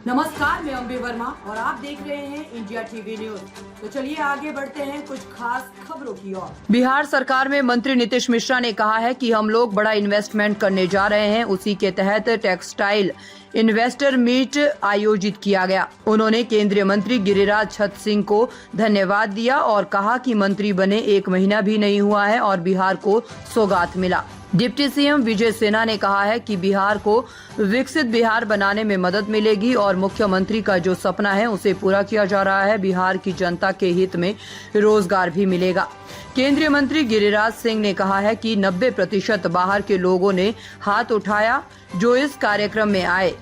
नमस्कार, मैं अम्बे वर्मा और आप देख रहे हैं इंडिया टीवी न्यूज। तो चलिए आगे बढ़ते हैं कुछ खास खबरों की ओर। बिहार सरकार में मंत्री नीतीश मिश्रा ने कहा है कि हम लोग बड़ा इन्वेस्टमेंट करने जा रहे हैं। उसी के तहत टेक्सटाइल इन्वेस्टर मीट आयोजित किया गया। उन्होंने केंद्रीय मंत्री गिरिराज छत सिंह को धन्यवाद दिया और कहा कि मंत्री बने 1 महीना भी नहीं हुआ है और बिहार को सौगात मिला। डिप्टी सीएम विजय सिन्हा ने कहा है कि बिहार को विकसित बिहार बनाने में मदद मिलेगी और मुख्यमंत्री का जो सपना है उसे पूरा किया जा रहा है। बिहार की जनता के हित में रोजगार भी मिलेगा। केंद्रीय मंत्री गिरिराज सिंह ने कहा है कि 90% बाहर के लोगों ने हाथ उठाया जो इस कार्यक्रम में आए,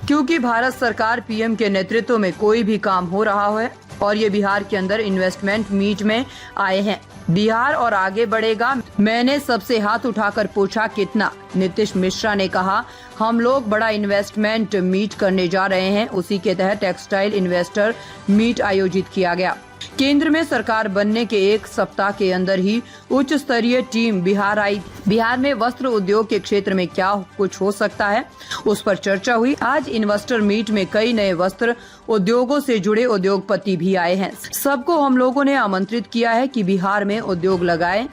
क्योंकि भारत सरकार पीएम के नेतृत्व में कोई भी काम हो रहा है और ये बिहार के अंदर इन्वेस्टमेंट मीट में आए हैं। बिहार और आगे बढ़ेगा। मैंने सबसे हाथ उठाकर पूछा कितना। नीतीश मिश्रा ने कहा हम लोग बड़ा इन्वेस्टमेंट मीट करने जा रहे हैं। उसी के तहत टेक्सटाइल इन्वेस्टर मीट आयोजित किया गया। केंद्र में सरकार बनने के 1 सप्ताह के अंदर ही उच्च स्तरीय टीम बिहार आई। बिहार में वस्त्र उद्योग के क्षेत्र में क्या कुछ हो सकता है, उस पर चर्चा हुई। आज इन्वेस्टर मीट में कई नए वस्त्र उद्योगों से जुड़े उद्योगपति भी आए हैं। सबको हम लोगों ने आमंत्रित किया है कि बिहार में उद्योग लगाएं।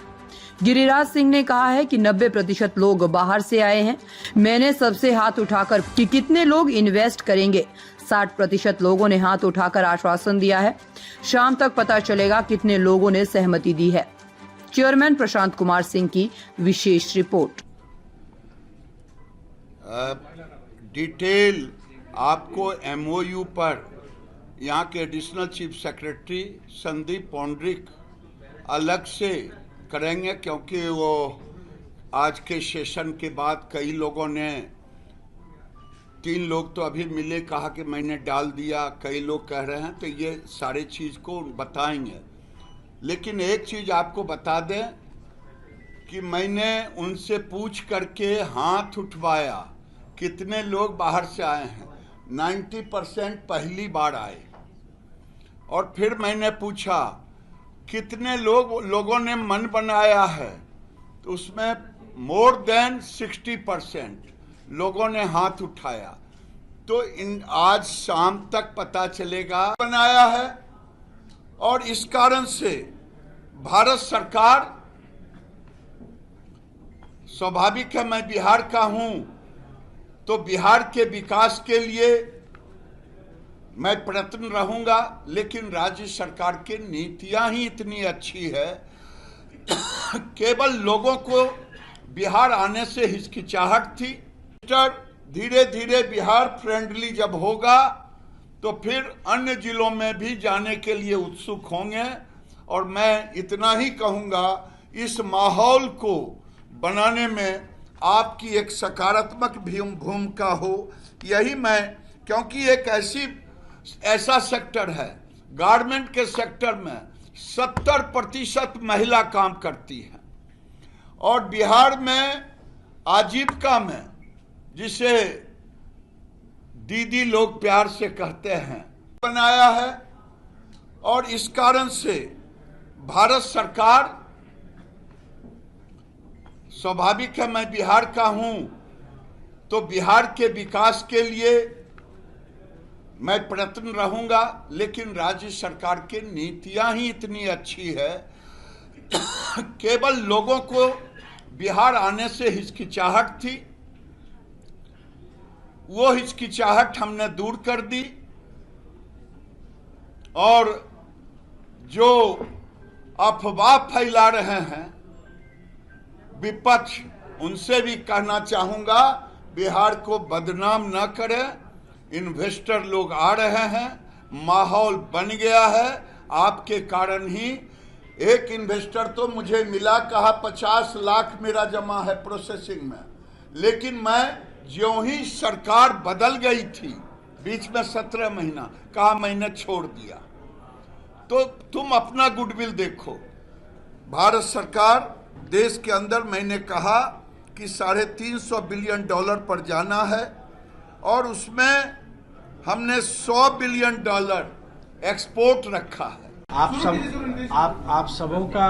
गिरिराज सिंह ने कहा है कि 90% लोग बाहर से आए हैं। मैंने सबसे हाथ उठाकर कि कितने लोग इन्वेस्ट करेंगे। 60% लोगों ने हाथ उठाकर आश्वासन दिया है। शाम तक पता चलेगा कितने लोगों ने सहमति दी है। चेयरमैन प्रशांत कुमार सिंह की विशेष रिपोर्ट। डिटेल आपको एमओयू पर यहाँ के additional chief secretary Sandeep Poundrik अलग से करेंगे, क्योंकि वो आज के सेशन के बाद कई लोगों ने 3 लोग तो अभी मिले, कहा कि मैंने डाल दिया, कई लोग कह रहे हैं, तो ये सारी चीज़ को बताएंगे। लेकिन एक चीज़ आपको बता दें कि मैंने उनसे पूछ करके हाथ उठवाया कितने लोग बाहर से आए हैं। 90% पहली बार आए। और फिर मैंने पूछा कितने लोगों ने मन बनाया है, तो उसमें मोर देन 60% लोगों ने हाथ उठाया। तो आज शाम तक पता चलेगा बनाया है। और इस कारण से भारत सरकार, स्वाभाविक है मैं बिहार का हूं, तो बिहार के विकास के लिए मैं प्रयत्न रहूंगा। लेकिन राज्य सरकार की नीतियां ही इतनी अच्छी है, केवल लोगों को बिहार आने से हिचकिचाहट थी। धीरे धीरे बिहार फ्रेंडली जब होगा तो फिर अन्य जिलों में भी जाने के लिए उत्सुक होंगे। और मैं इतना ही कहूंगा, इस माहौल को बनाने में आपकी एक सकारात्मक भूमिका हो, यही मैं, क्योंकि एक ऐसा सेक्टर है, गारमेंट के सेक्टर में 70% महिला काम करती है। और बिहार में आजीविका में, जिसे दीदी लोग प्यार से कहते हैं, बनाया है। और इस कारण से भारत सरकार, स्वाभाविक है मैं बिहार का हूं, तो बिहार के विकास के लिए मैं प्रयत्न रहूंगा। लेकिन राज्य सरकार की नीतियां ही इतनी अच्छी है, केवल लोगों को बिहार आने से हिचकिचाहट थी, वो हिचकिचाहट हमने दूर कर दी। और जो अफवाह फैला रहे हैं विपक्ष, उनसे भी कहना चाहूंगा बिहार को बदनाम न करें। इन्वेस्टर लोग आ रहे हैं, माहौल बन गया है। आपके कारण ही एक इन्वेस्टर तो मुझे मिला, कहा 50 लाख मेरा जमा है प्रोसेसिंग में। लेकिन मैं ज्यों ही सरकार बदल गई थी, बीच में 17 महीना, कहा मैंने छोड़ दिया। तो तुम अपना गुडविल देखो। भारत सरकार देश के अंदर, मैंने कहा कि $350 बिलियन पर जाना है और उसमें हमने $100 बिलियन एक्सपोर्ट रखा है। आप सबों का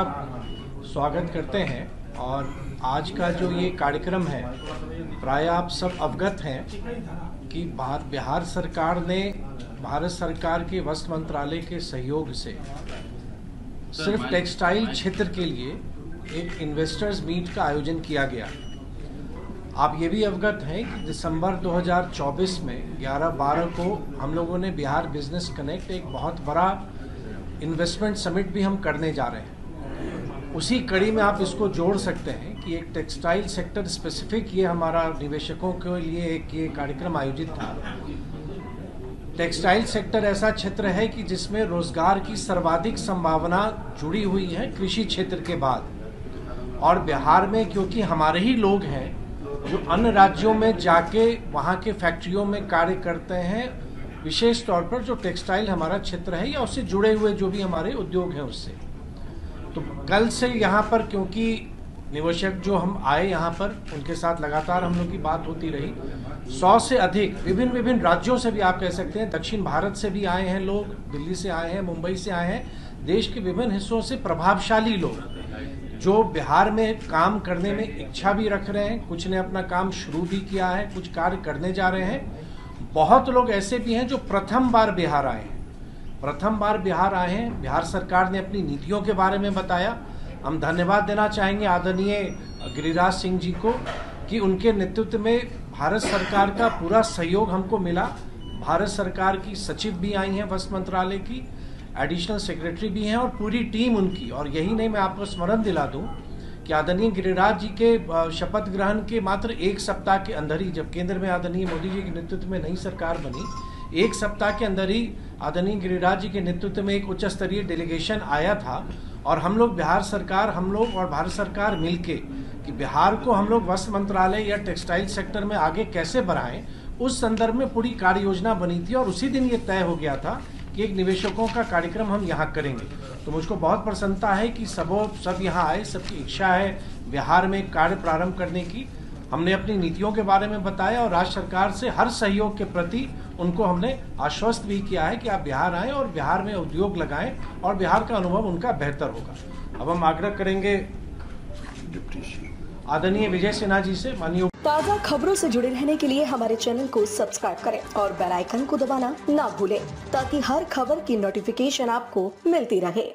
स्वागत करते हैं। और आज का जो ये कार्यक्रम है, प्राय आप सब अवगत हैं कि बिहार सरकार ने भारत सरकार के वस्त्र मंत्रालय के सहयोग से सिर्फ टेक्सटाइल क्षेत्र के लिए एक इन्वेस्टर्स मीट का आयोजन किया गया। आप ये भी अवगत हैं कि दिसंबर 2024 में 11-12 को हम लोगों ने बिहार बिजनेस कनेक्ट एक बहुत बड़ा इन्वेस्टमेंट समिट भी हम करने जा रहे हैं। उसी कड़ी में आप इसको जोड़ सकते हैं कि एक टेक्सटाइल सेक्टर स्पेसिफिक ये हमारा निवेशकों के लिए एक ये कार्यक्रम आयोजित था। टेक्सटाइल सेक्टर ऐसा क्षेत्र है कि जिसमें रोजगार की सर्वाधिक संभावना जुड़ी हुई है कृषि क्षेत्र के बाद, और बिहार में क्योंकि हमारे ही लोग हैं जो अन्य राज्यों में जाके वहाँ के फैक्ट्रियों में कार्य करते हैं, विशेष तौर पर जो टेक्सटाइल हमारा क्षेत्र है या उससे जुड़े हुए जो भी हमारे उद्योग हैं उससे। तो कल से यहाँ पर क्योंकि निवेशक जो हम आए यहाँ पर उनके साथ लगातार हम लोग की बात होती रही, 100 से अधिक विभिन्न राज्यों से भी आप कह सकते हैं, दक्षिण भारत से भी आए हैं लोग, दिल्ली से आए हैं, मुंबई से आए हैं, देश के विभिन्न हिस्सों से प्रभावशाली लोग जो बिहार में काम करने में इच्छा भी रख रहे हैं। कुछ ने अपना काम शुरू भी किया है, कुछ कार्य करने जा रहे हैं। बहुत लोग ऐसे भी हैं जो प्रथम बार बिहार आए हैं। बिहार सरकार ने अपनी नीतियों के बारे में बताया। हम धन्यवाद देना चाहेंगे आदरणीय गिरिराज सिंह जी को कि उनके नेतृत्व में भारत सरकार का पूरा सहयोग हमको मिला। भारत सरकार की सचिव भी आई हैं वस्त्र मंत्रालय की, एडिशनल सेक्रेटरी भी हैं और पूरी टीम उनकी। और यही नहीं, मैं आपको स्मरण दिला दूं कि आदरणीय गिरिराज जी के शपथ ग्रहण के मात्र एक सप्ताह के अंदर ही, जब केंद्र में आदरणीय मोदी जी के नेतृत्व में नई सरकार बनी, एक सप्ताह के अंदर ही आदरणीय गिरिराज जी के नेतृत्व में एक उच्च स्तरीय डेलीगेशन आया था। और हम लोग बिहार सरकार, हम लोग और भारत सरकार मिलके कि बिहार को हम लोग वस्त्र मंत्रालय या टेक्सटाइल सेक्टर में आगे कैसे बढ़ाएं, उस संदर्भ में पूरी कार्य योजना बनी थी। और उसी दिन ये तय हो गया था कि एक निवेशकों का कार्यक्रम हम यहाँ करेंगे। तो मुझको बहुत प्रसन्नता है कि सब यहाँ आए, सबकी इच्छा है बिहार में कार्य प्रारंभ करने की। हमने अपनी नीतियों के बारे में बताया और राज्य सरकार से हर सहयोग के प्रति उनको हमने आश्वस्त भी किया है कि आप बिहार आएं और बिहार में उद्योग लगाएं और बिहार का अनुभव उनका बेहतर होगा। अब हम आग्रह करेंगे आदरणीय विजय सिन्हा जी से। माननीय ताज़ा खबरों से जुड़े रहने के लिए हमारे चैनल को सब्सक्राइब करें और बेल आइकन को दबाना ना भूलें ताकि हर खबर की नोटिफिकेशन आपको मिलती रहे।